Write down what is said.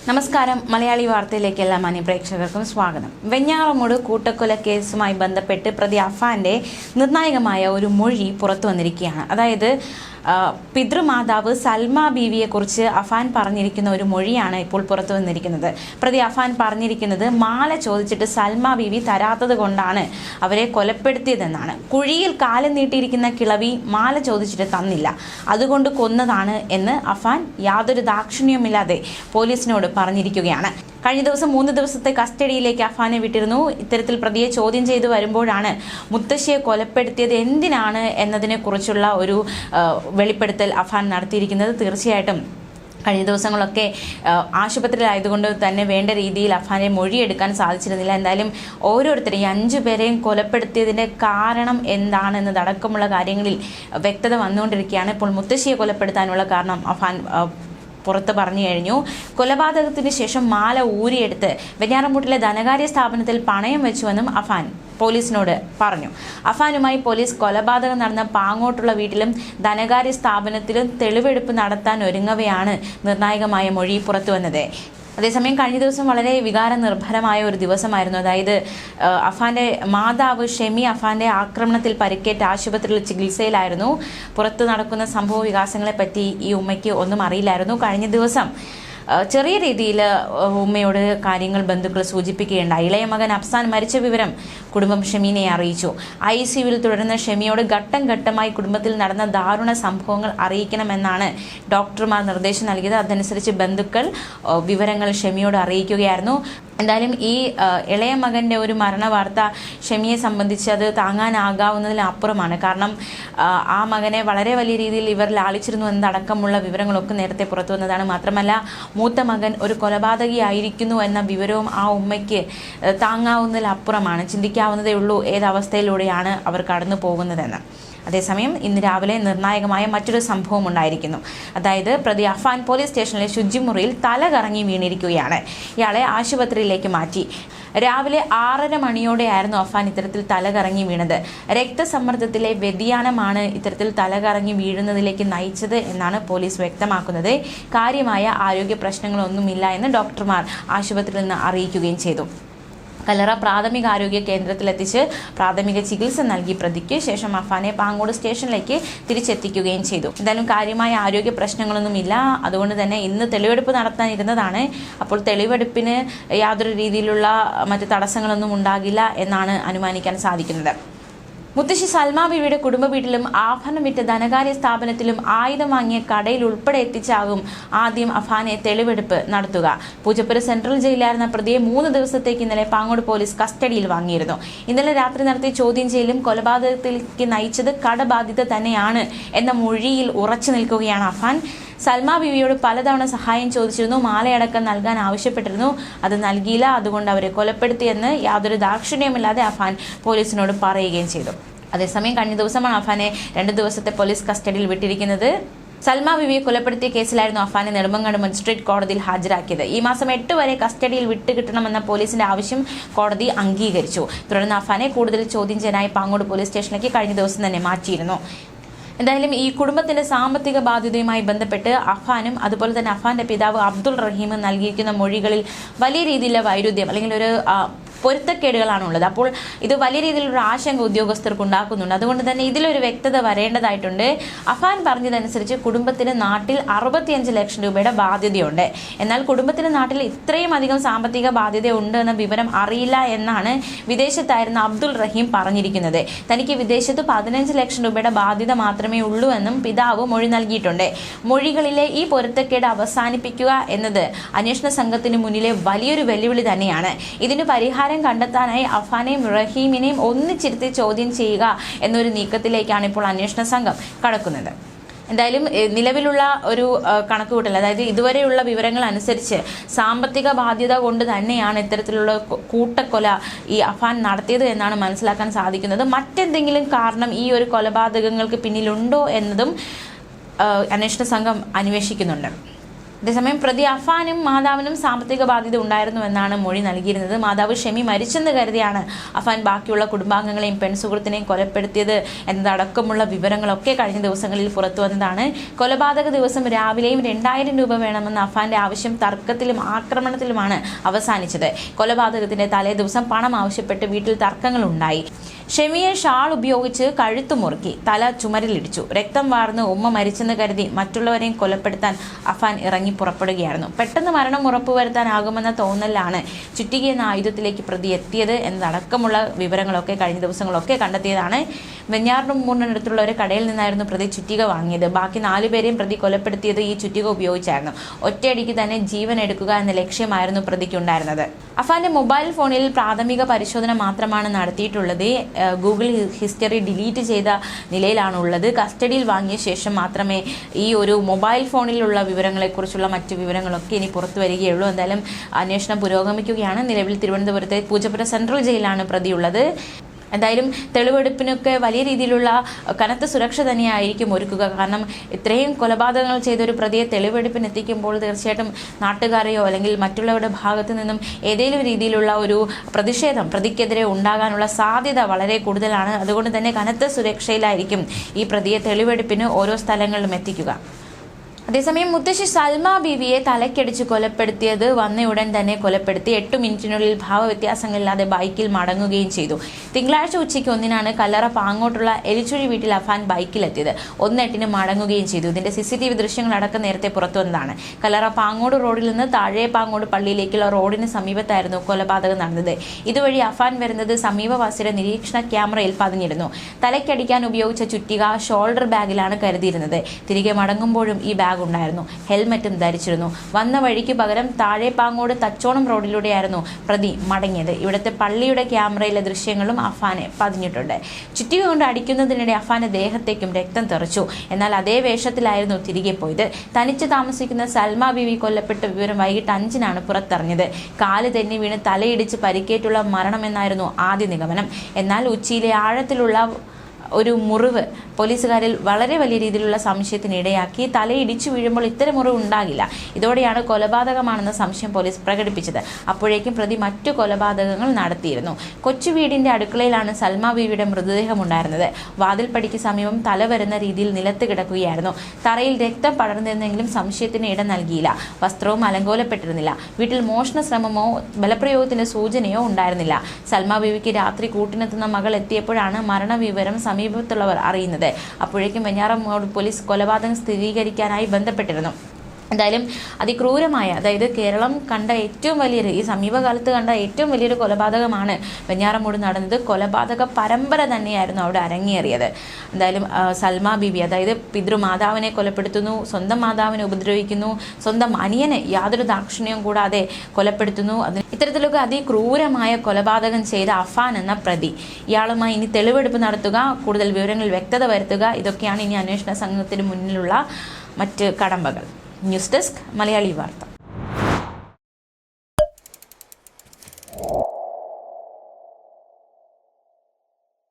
നമസ്കാരം. മലയാളി വാർത്തയിലേക്ക് എല്ലാ മാന്യ പ്രേക്ഷകർക്കും സ്വാഗതം. വെഞ്ഞാറമൂട് കൂട്ടക്കൊല കേസുമായി ബന്ധപ്പെട്ട് പ്രതി അഫാന്റെ നിർണായകമായ ഒരു മൊഴി പുറത്തു വന്നിരിക്കുകയാണ്. അതായത് പിതൃമാതാവ് സൽമ ബീവിയെക്കുറിച്ച് അഫാൻ പറഞ്ഞിരിക്കുന്ന ഒരു മൊഴിയാണ് ഇപ്പോൾ പുറത്തു വന്നിരിക്കുന്നത്. പ്രതി അഫാൻ പറഞ്ഞിരിക്കുന്നത് മാല ചോദിച്ചിട്ട് സൽമ ബീവി തരാത്തത് കൊണ്ടാണ് അവരെ കൊലപ്പെടുത്തിയതെന്നാണ്. കുഴിയിൽ കാലം നീട്ടിയിരിക്കുന്ന കിളവി മാല ചോദിച്ചിട്ട് തന്നില്ല, അതുകൊണ്ട് കൊന്നതാണ് എന്ന് അഫാൻ യാതൊരു ദാക്ഷിണ്യവുമില്ലാതെ പോലീസിനോട് പറഞ്ഞിരിക്കുകയാണ്. കഴിഞ്ഞ ദിവസം 3 ദിവസത്തെ കസ്റ്റഡിയിലേക്ക് അഫാനെ വിട്ടിരുന്നു. ഇത്തരത്തിൽ പ്രതിയെ ചോദ്യം ചെയ്തു വരുമ്പോഴാണ് മുത്തശ്ശിയെ കൊലപ്പെടുത്തിയത് എന്തിനാണ് എന്നതിനെക്കുറിച്ചുള്ള ഒരു വെളിപ്പെടുത്തൽ അഫാൻ നടത്തിയിരിക്കുന്നത്. തീർച്ചയായിട്ടും കഴിഞ്ഞ ദിവസങ്ങളൊക്കെ ആശുപത്രിയിലായതുകൊണ്ട് തന്നെ വേണ്ട രീതിയിൽ അഫാനെ മൊഴിയെടുക്കാൻ സാധിച്ചിരുന്നില്ല. എന്തായാലും ഓരോരുത്തരെയും 5 പേരെയും കൊലപ്പെടുത്തിയതിൻ്റെ കാരണം എന്താണെന്നതടക്കമുള്ള കാര്യങ്ങളിൽ വ്യക്തത വന്നുകൊണ്ടിരിക്കുകയാണ്. ഇപ്പോൾ മുത്തശ്ശിയെ കൊലപ്പെടുത്താനുള്ള കാരണം അഫാൻ പുറത്ത് പറഞ്ഞു കഴിഞ്ഞു. കൊലപാതകത്തിന് ശേഷം മാല ഊരിയെടുത്ത് വെഞ്ഞാറമൂട്ടിലെ ധനകാര്യ സ്ഥാപനത്തിൽ പണയം വെച്ചുവെന്നും അഫാൻ പോലീസിനോട് പറഞ്ഞു. അഫാനുമായി പോലീസ് കൊലപാതകം നടന്ന പാങ്ങോട്ടുള്ള വീട്ടിലും ധനകാര്യ സ്ഥാപനത്തിലും തെളിവെടുപ്പ് നടത്താൻ ഒരുങ്ങവെയാണ് നിർണായകമായ മൊഴി പുറത്തുവന്നത്. അതേസമയം കഴിഞ്ഞ ദിവസം വളരെ വികാരനിർഭരമായ ഒരു ദിവസമായിരുന്നു. അതായത് അഫാന്റെ മാതാവ് ഷെമി അഫാന്റെ ആക്രമണത്തിൽ പരിക്കേറ്റ് ആശുപത്രിയിൽ ചികിത്സയിലായിരുന്നു. പുറത്ത് നടക്കുന്ന സംഭവ വികാസങ്ങളെപ്പറ്റി ഈ ഉമ്മയ്ക്ക് ഒന്നും അറിയില്ലായിരുന്നു. കഴിഞ്ഞ ദിവസം ചെറിയ രീതിയിൽ ഉമ്മയോട് കാര്യങ്ങൾ ബന്ധുക്കൾ സൂചിപ്പിക്കുകയുണ്ടായി. ഇളയ മകൻ അഫ്സാൻ മരിച്ച വിവരം കുടുംബം ഷെമീനെ അറിയിച്ചു. ICUവിൽ തുടരുന്ന ഷെമിയോട് ഘട്ടം ഘട്ടമായി കുടുംബത്തിൽ നടന്ന ദാരുണ സംഭവങ്ങൾ അറിയിക്കണമെന്നാണ് ഡോക്ടർമാർ നിർദ്ദേശം നൽകിയത്. അതനുസരിച്ച് ബന്ധുക്കൾ വിവരങ്ങൾ ഷെമിയോട് അറിയിക്കുകയായിരുന്നു. എന്തായാലും ഈ ഇളയ മകൻ്റെ ഒരു മരണ വാർത്ത ഷെമിയെ സംബന്ധിച്ച് അത് താങ്ങാനാകാവുന്നതിലപ്പുറമാണ്. കാരണം ആ മകനെ വളരെ വലിയ രീതിയിൽ ഇവർ ലാളിച്ചിരുന്നു എന്നതടക്കമുള്ള വിവരങ്ങളൊക്കെ നേരത്തെ പുറത്തു വന്നതാണ്. മാത്രമല്ല മൂത്ത മകൻ ഒരു കൊലപാതകിയായിരിക്കുന്നു എന്ന വിവരവും ആ ഉമ്മയ്ക്ക് താങ്ങാവുന്നതിലപ്പുറമാണ്. ചിന്തിക്കാവുന്നതേ ഉള്ളൂ ഏതവസ്ഥയിലൂടെയാണ് അവർ കടന്നു പോകുന്നതെന്ന്. അതേസമയം ഇന്ന് രാവിലെ നിർണായകമായ മറ്റൊരു സംഭവം ഉണ്ടായിരിക്കുന്നു. അതായത് പ്രതി അഫാൻ പോലീസ് സ്റ്റേഷനിലെ ശുചിമുറിയിൽ തല കറങ്ങി വീണിരിക്കുകയാണ്. ഇയാളെ ആശുപത്രിയിലേക്ക് മാറ്റി. രാവിലെ 6:30 മണിയോടെയായിരുന്നു അഫാൻ ഇത്തരത്തിൽ തലകറങ്ങി വീണത്. രക്തസമ്മർദ്ദത്തിലെ വ്യതിയാനമാണ് ഇത്തരത്തിൽ തലകറങ്ങി വീഴുന്നതിലേക്ക് നയിച്ചത് എന്നാണ് പോലീസ് വ്യക്തമാക്കുന്നത്. കാര്യമായ ആരോഗ്യ പ്രശ്നങ്ങളൊന്നുമില്ല എന്ന് ഡോക്ടർമാർ ആശുപത്രിയിൽ നിന്ന് അറിയിക്കുകയും ചെയ്തു. കല്ലറ പ്രാഥമിക ആരോഗ്യ കേന്ദ്രത്തിലെത്തിച്ച് പ്രാഥമിക ചികിത്സ നൽകി പ്രതിക്ക് ശേഷം അഫാനെ പാങ്ങോട് സ്റ്റേഷനിലേക്ക് തിരിച്ചെത്തിക്കുകയും ചെയ്തു. എന്തായാലും കാര്യമായ ആരോഗ്യ പ്രശ്നങ്ങളൊന്നുമില്ല. അതുകൊണ്ട് തന്നെ ഇന്ന് തെളിവെടുപ്പ് നടത്താനിരുന്നതാണ്. അപ്പോൾ തെളിവെടുപ്പിന് യാതൊരു രീതിയിലുള്ള മറ്റ് തടസ്സങ്ങളൊന്നും ഉണ്ടാകില്ല എന്നാണ് അനുമാനിക്കാൻ സാധിക്കുന്നത്. മുത്തശ്ശി സൽമ ബീവിയുടെ കുടുംബ വീട്ടിലും ആഭരണം വിറ്റ ധനകാര്യ സ്ഥാപനത്തിലും ആയുധം വാങ്ങിയ കടയിൽ ഉൾപ്പെടെ എത്തിച്ചാകും ആദ്യം അഫാനെ തെളിവെടുപ്പ് നടത്തുക. പൂജപ്പുര സെൻട്രൽ ജയിലിലായിരുന്ന പ്രതിയെ 3 ദിവസത്തേക്ക് ഇന്നലെ പാങ്ങോട് പോലീസ് കസ്റ്റഡിയിൽ വാങ്ങിയിരുന്നു. ഇന്നലെ രാത്രി നടത്തിയ ചോദ്യം ചെയ്യലും കൊലപാതകത്തിലേക്ക് നയിച്ചത് കടബാധ്യത തന്നെയാണ് എന്ന മൊഴിയിൽ ഉറച്ചു നിൽക്കുകയാണ് അഫാൻ. സൽമ ബീവിയോട് പലതവണ സഹായം ചോദിച്ചിരുന്നു, മാലയടക്കം നൽകാൻ ആവശ്യപ്പെട്ടിരുന്നു, അത് നൽകിയില്ല, അതുകൊണ്ട് അവരെ കൊലപ്പെടുത്തിയെന്ന് യാതൊരു ദാക്ഷിണ്യമില്ലാതെ അഫാൻ പോലീസിനോട് പറയുകയും ചെയ്തു. അതേസമയം കഴിഞ്ഞ ദിവസമാണ് അഫാനെ 2 ദിവസത്തെ പോലീസ് കസ്റ്റഡിയിൽ വിട്ടിരിക്കുന്നത്. സൽമ ബീവിയെ കൊലപ്പെടുത്തിയ കേസിലായിരുന്നു അഫാനെ നെടുമങ്ങാട് മജിസ്ട്രേറ്റ് കോടതിയിൽ ഹാജരാക്കിയത്. ഈ മാസം 8 വരെ കസ്റ്റഡിയിൽ വിട്ടുകിട്ടണമെന്ന പോലീസിന്റെ ആവശ്യം കോടതി അംഗീകരിച്ചു. തുടർന്ന് അഫാനെ കൂടുതൽ ചോദ്യം ചെയ്യാനായി പാങ്ങോട് പോലീസ് സ്റ്റേഷനിലേക്ക് കഴിഞ്ഞ ദിവസം തന്നെ മാറ്റിയിരുന്നു. എന്തായാലും ഈ കുടുംബത്തിന്റെ സാമ്പത്തിക ബാധ്യതയുമായി ബന്ധപ്പെട്ട് അഫാനും അതുപോലെ തന്നെ അഫാന്റെ പിതാവ് അബ്ദുൾ റഹീമും നൽകിയിരിക്കുന്ന മൊഴികളിൽ വലിയ രീതിയിലുള്ള വൈരുദ്ധ്യം അല്ലെങ്കിൽ ഒരു പൊരുത്തക്കേടുകളാണുള്ളത്. അപ്പോൾ ഇത് വലിയ രീതിയിലൊരു ആശങ്ക ഉദ്യോഗസ്ഥർക്ക് ഉണ്ടാക്കുന്നുണ്ട്. അതുകൊണ്ട് തന്നെ ഇതിലൊരു വ്യക്തത വരേണ്ടതായിട്ടുണ്ട്. അഫാൻ പറഞ്ഞതനുസരിച്ച് കുടുംബത്തിന് നാട്ടിൽ 65 ലക്ഷം രൂപയുടെ ബാധ്യതയുണ്ട്. എന്നാൽ കുടുംബത്തിന് നാട്ടിൽ ഇത്രയും അധികം സാമ്പത്തിക ബാധ്യത ഉണ്ട് എന്ന വിവരം അറിയില്ല എന്നാണ് വിദേശത്തായിരുന്ന അബ്ദുൾ റഹീം പറഞ്ഞിരിക്കുന്നത്. തനിക്ക് വിദേശത്ത് 15 ലക്ഷം രൂപയുടെ ബാധ്യത മാത്രമേ ഉള്ളൂ എന്നും പിതാവ് മൊഴി നൽകിയിട്ടുണ്ട്. മൊഴികളിലെ ഈ പൊരുത്തക്കേട് അവസാനിപ്പിക്കുക എന്നത് അന്വേഷണ സംഘത്തിന് മുന്നിലെ വലിയൊരു വെല്ലുവിളി തന്നെയാണ്. ഇതിന് പരിഹാരം കണ്ടെത്താനായി അഫാനെയും റഹീമിനെയും ഒന്നിച്ചിരുത്തി ചോദ്യം ചെയ്യുക എന്നൊരു നീക്കത്തിലേക്കാണ് ഇപ്പോൾ അന്വേഷണ സംഘം കടക്കുന്നത്. എന്തായാലും നിലവിലുള്ള ഒരു കണക്കുകൂട്ടൽ, അതായത് ഇതുവരെയുള്ള വിവരങ്ങൾ അനുസരിച്ച് സാമ്പത്തിക ബാധ്യത കൊണ്ട് തന്നെയാണ് ഇത്തരത്തിലുള്ള കൂട്ടക്കൊല ഈ അഫാൻ നടത്തിയത് എന്നാണ് മനസ്സിലാക്കാൻ സാധിക്കുന്നത്. മറ്റെന്തെങ്കിലും കാരണം ഈ ഒരു കൊലപാതകങ്ങൾക്ക് പിന്നിലുണ്ടോ എന്നതും അന്വേഷണ സംഘം അന്വേഷിക്കുന്നുണ്ട്. അതേസമയം പ്രതി അഫാനും മാതാവിനും സാമ്പത്തിക ബാധ്യത ഉണ്ടായിരുന്നുവെന്നാണ് മൊഴി നൽകിയിരുന്നത്. മാതാവ് ഷെമി മരിച്ചെന്ന് കരുതിയാണ് അഫാൻ ബാക്കിയുള്ള കുടുംബാംഗങ്ങളെയും പെൺസുഹൃത്തിനെയും കൊലപ്പെടുത്തിയത് എന്നതടക്കമുള്ള വിവരങ്ങളൊക്കെ കഴിഞ്ഞ ദിവസങ്ങളിൽ പുറത്തു വന്നതാണ്. കൊലപാതക ദിവസം രാവിലെയും 2000 രൂപ വേണമെന്ന അഫാന്റെ ആവശ്യം തർക്കത്തിലും ആക്രമണത്തിലുമാണ് അവസാനിച്ചത്. കൊലപാതകത്തിന്റെ തലേ ദിവസം പണം ആവശ്യപ്പെട്ട് വീട്ടിൽ തർക്കങ്ങളുണ്ടായി. ഷെമിയെ ഷാൾ ഉപയോഗിച്ച് കഴുത്തു മുറുക്കി, തല ചുമരിലിടിച്ചു. രക്തം വാർന്ന് ഉമ്മ മരിച്ചെന്ന് കരുതി മറ്റുള്ളവരെയും കൊലപ്പെടുത്താൻ അഫാൻ ഇറങ്ങി പുറപ്പെടുകയായിരുന്നു. പെട്ടെന്ന് മരണം ഉറപ്പുവരുത്താനാകുമെന്ന തോന്നലാണ് ചുറ്റിക എന്ന ആയുധത്തിലേക്ക് പ്രതി എത്തിയത് എന്നതടക്കമുള്ള വിവരങ്ങളൊക്കെ കഴിഞ്ഞ ദിവസങ്ങളൊക്കെ കണ്ടെത്തിയതാണ്. വെഞ്ഞാറമൂടിനടുത്തുള്ള ഒരു കടയിൽ നിന്നായിരുന്നു പ്രതി ചുറ്റിക വാങ്ങിയത്. ബാക്കി 4 പേരെയും പ്രതി കൊലപ്പെടുത്തിയത് ഈ ചുറ്റിക ഉപയോഗിച്ചായിരുന്നു. ഒറ്റയടിക്ക് തന്നെ ജീവൻ എടുക്കുക എന്ന ലക്ഷ്യമായിരുന്നു പ്രതിക്കുണ്ടായിരുന്നത്. അഫാന്റെ മൊബൈൽ ഫോണിൽ പ്രാഥമിക പരിശോധന മാത്രമാണ് നടത്തിയിട്ടുള്ളത്. ഗൂഗിൾ ഹിസ്റ്ററി ഡിലീറ്റ് ചെയ്ത നിലയിലാണുള്ളത്. കസ്റ്റഡിയിൽ വാങ്ങിയ ശേഷം മാത്രമേ ഈ ഒരു മൊബൈൽ ഫോണിലുള്ള വിവരങ്ങളെക്കുറിച്ചുള്ള മറ്റു വിവരങ്ങളൊക്കെ ഇനി പുറത്തു വരികയുള്ളൂ. എന്തായാലും അന്വേഷണം പുരോഗമിക്കുകയാണ്. നിലവിൽ തിരുവനന്തപുരത്തെ പൂജപ്പുര സെൻട്രൽ ജയിലാണ് പ്രതിയുള്ളത്. എന്തായാലും തെളിവെടുപ്പിനൊക്കെ വലിയ രീതിയിലുള്ള കനത്ത സുരക്ഷ തന്നെയായിരിക്കും ഒരുക്കുക. കാരണം ഇത്രയും കൊലപാതകങ്ങൾ ചെയ്ത ഒരു പ്രതിയെ തെളിവെടുപ്പിന് എത്തിക്കുമ്പോൾ തീർച്ചയായിട്ടും നാട്ടുകാരെയോ അല്ലെങ്കിൽ മറ്റുള്ളവരുടെ ഭാഗത്തു നിന്നും ഏതെങ്കിലും രീതിയിലുള്ള ഒരു പ്രതിഷേധം പ്രതിക്കെതിരെ ഉണ്ടാകാനുള്ള സാധ്യത വളരെ കൂടുതലാണ്. അതുകൊണ്ട് തന്നെ കനത്ത സുരക്ഷയിലായിരിക്കും ഈ പ്രതിയെ തെളിവെടുപ്പിന് ഓരോ സ്ഥലങ്ങളിലും എത്തിക്കുക. അതേസമയം മുത്തശ്ശി സൽമ ബീവിയെ തലക്കടിച്ച് കൊലപ്പെടുത്തിയത് വന്നയുടൻ തന്നെ കൊലപ്പെടുത്തി 8 മിനിറ്റിനുള്ളിൽ ഭാവവ്യത്യാസങ്ങളില്ലാതെ ബൈക്കിൽ മടങ്ങുകയും ചെയ്തു. തിങ്കളാഴ്ച ഉച്ചയ്ക്ക് 1-നാണ് കല്ലറ പാങ്ങോട്ടുള്ള എലിച്ചുഴി വീട്ടിൽ അഫാൻ ബൈക്കിലെത്തിയത്. 1:08-ന് മടങ്ങുകയും ചെയ്തു. ഇതിന്റെ CCTV ദൃശ്യങ്ങളടക്കം നേരത്തെ പുറത്തു വന്നതാണ്. കല്ലറ പാങ്ങോട് റോഡിൽ നിന്ന് താഴെ പാങ്ങോട് പള്ളിയിലേക്കുള്ള റോഡിന് സമീപത്തായിരുന്നു കൊലപാതകം നടന്നത്. ഇതുവഴി അഫാൻ വരുന്നത് സമീപവാസിയുടെ നിരീക്ഷണ ക്യാമറയിൽ പതിഞ്ഞിരുന്നു. തലയ്ക്കടിക്കാൻ ഉപയോഗിച്ച ചുറ്റിക ഷോൾഡർ ബാഗിലാണ് കരുതിയിരുന്നത്. തിരികെ മടങ്ങുമ്പോഴും ഈ ബാഗ് ഉണ്ടായിരുന്നു. ഹെൽമറ്റും ധരിച്ചിരുന്നു. വന്ന വഴിക്ക് പകരം താഴെ പാങ്ങോട് തച്ചോണം റോഡിലൂടെയായിരുന്നു പ്രതി മടങ്ങിയത്. ഇവിടുത്തെ പള്ളിയുടെ ക്യാമറയിലെ ദൃശ്യങ്ങളും അഫാനെ പതിഞ്ഞിട്ടുണ്ട്. ചുറ്റിക കൊണ്ട് അടിക്കുന്നതിനിടെ അഫാന്റെ ദേഹത്തേക്കും രക്തം തെറിച്ചു. എന്നാൽ അതേ വേഷത്തിലായിരുന്നു തിരികെ പോയത്. തനിച്ച് താമസിക്കുന്ന സൽമ ബീവി കൊല്ലപ്പെട്ട വിവരം വൈകിട്ട് 5-നാണ് പുറത്തറിഞ്ഞത്. കാല് തെന്നി വീണ് തലയിടിച്ച് പരിക്കേറ്റുള്ള മരണമെന്നായിരുന്നു ആദ്യ നിഗമനം. എന്നാൽ ഉച്ചിയിലെ ആഴത്തിലുള്ള ഒരു മുറിവ് പോലീസുകാരിൽ വളരെ വലിയ രീതിയിലുള്ള സംശയത്തിന് ഇടയാക്കി. തലയിടിച്ചു വീഴുമ്പോൾ ഇത്തരം മുറിവ് ഉണ്ടാകില്ല. ഇതോടെയാണ് കൊലപാതകമാണെന്ന സംശയം പോലീസ് പ്രകടിപ്പിച്ചത്. അപ്പോഴേക്കും പ്രതി മറ്റു കൊലപാതകങ്ങൾ നടത്തിയിരുന്നു. കൊച്ചു വീടിന്റെ അടുക്കളയിലാണ് സൽമ ബീവിയുടെ മൃതദേഹം ഉണ്ടായിരുന്നത്. വാതിൽപ്പടിക്ക് സമീപം തല വരുന്ന രീതിയിൽ നിലത്ത് കിടക്കുകയായിരുന്നു. തറയിൽ രക്തം പടർന്നിരുന്നെങ്കിലും സംശയത്തിന് ഇട നൽകിയില്ല. വസ്ത്രവും അലങ്കോലപ്പെട്ടിരുന്നില്ല. വീട്ടിൽ മോഷണ ശ്രമമോ ബലപ്രയോഗത്തിന്റെ സൂചനയോ ഉണ്ടായിരുന്നില്ല. സൽമ ബീവിക്ക് രാത്രി കൂട്ടിനെത്തുന്ന മകൾ എത്തിയപ്പോഴാണ് മരണവിവരം സമീപത്തുള്ളവർ അറിയുന്നത്. അപ്പോഴേക്കും വെഞ്ഞാറമൂട് പോലീസ് കൊലപാതകം സ്ഥിരീകരിക്കാനായി ബന്ധപ്പെട്ടിരുന്നു. എന്തായാലും അതിക്രൂരമായ, അതായത് കേരളം കണ്ട ഏറ്റവും വലിയൊരു, ഈ സമീപകാലത്ത് കണ്ട ഏറ്റവും വലിയൊരു കൊലപാതകമാണ് വെഞ്ഞാറമൂട് നടന്നത്. കൊലപാതക പരമ്പര തന്നെയായിരുന്നു അവിടെ അരങ്ങേറിയത്. എന്തായാലും സൽമ ബീവി, അതായത് പിതൃമാതാവിനെ കൊലപ്പെടുത്തുന്നു, സ്വന്തം മാതാവിനെ ഉപദ്രവിക്കുന്നു, സ്വന്തം അനിയനെ യാതൊരു ദാക്ഷിണ്യവും കൂടാതെ കൊലപ്പെടുത്തുന്നു. ഇത്തരത്തിലൊക്കെ അതിക്രൂരമായ കൊലപാതകം ചെയ്ത അഫാൻ എന്ന പ്രതി, ഇയാളുമായി ഇനി തെളിവെടുപ്പ് നടത്തുക, കൂടുതൽ വിവരങ്ങൾ വ്യക്തത വരുത്തുക, ഇതൊക്കെയാണ് ഇനി അന്വേഷണ സംഘത്തിന് മുന്നിലുള്ള മറ്റ് കടമ്പകൾ. ന്യൂസ് ഡെസ്ക് മലയാളി വാർത്ത.